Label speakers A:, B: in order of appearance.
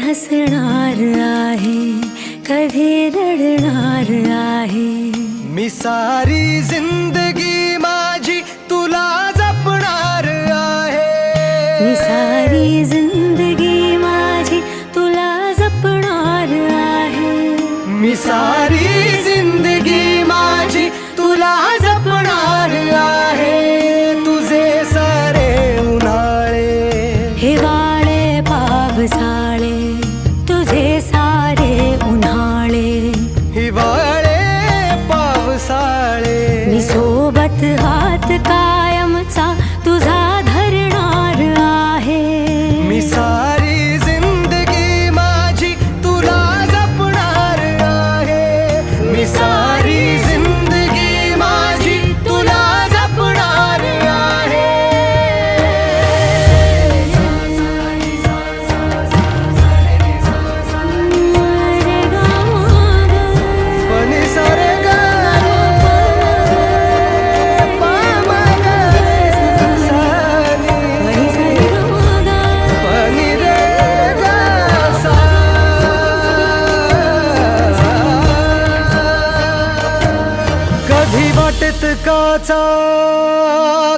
A: हसणार आहे, कधी रडणार आहे.
B: मी सारी जिंदगी माझी तुला जपणार आहे.
A: मी सारी जिंदगी माझी तुला जपणार आहे.
B: मी सारी जिंदगी माझी तुला जपणार आहे. तुझे सारे उन्हाळे,
A: हिवाळे पावसाळे, तुझे सारे उन्हाळे,
B: हिवाळे पावसाळे.
A: मी सोबत हात कायमचा तुझा धरणार आहे.
B: मी सारी जिंदगी माझी तुला जपणार आहे. मी सारी जिंदगी माझी तुला जपणार आहे.
A: रे गा मा ग,
B: पनी सारे गा पा मा ग सानी
A: रे सा रे गा मा ग.
B: पनी रे गा सा. कधी वाटेत काचा